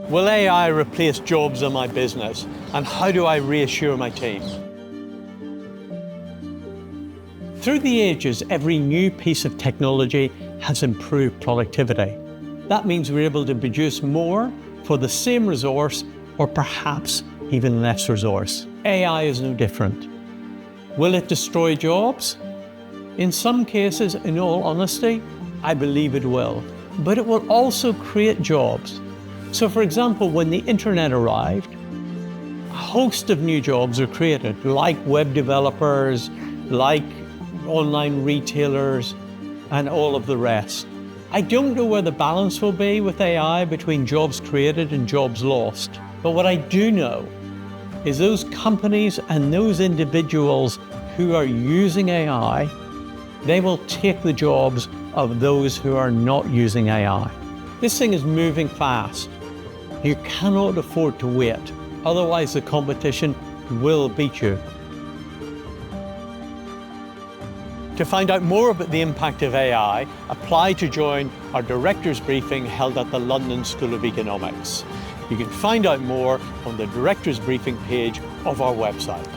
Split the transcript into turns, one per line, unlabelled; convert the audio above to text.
Will AI replace jobs in my business? And how do I reassure my team? Through the ages, every new piece of technology has improved productivity. That means we're able to produce more for the same resource, or perhaps even less resource. AI is no different. Will it destroy jobs? In some cases, in all honesty, I believe it will. But it will also create jobs. So for example, when the internet arrived, a host of new jobs were created, like web developers, like online retailers, and all of the rest. I don't know where the balance will be with AI between jobs created and jobs lost. But what I do know is those companies and those individuals who are using AI, they will take the jobs of those who are not using AI. This thing is moving fast. You cannot afford to wait. Otherwise, the competition will beat you. To find out more about the impact of AI, apply to join our Directors Briefing held at the London School of Economics. You can find out more on the Directors Briefing page of our website.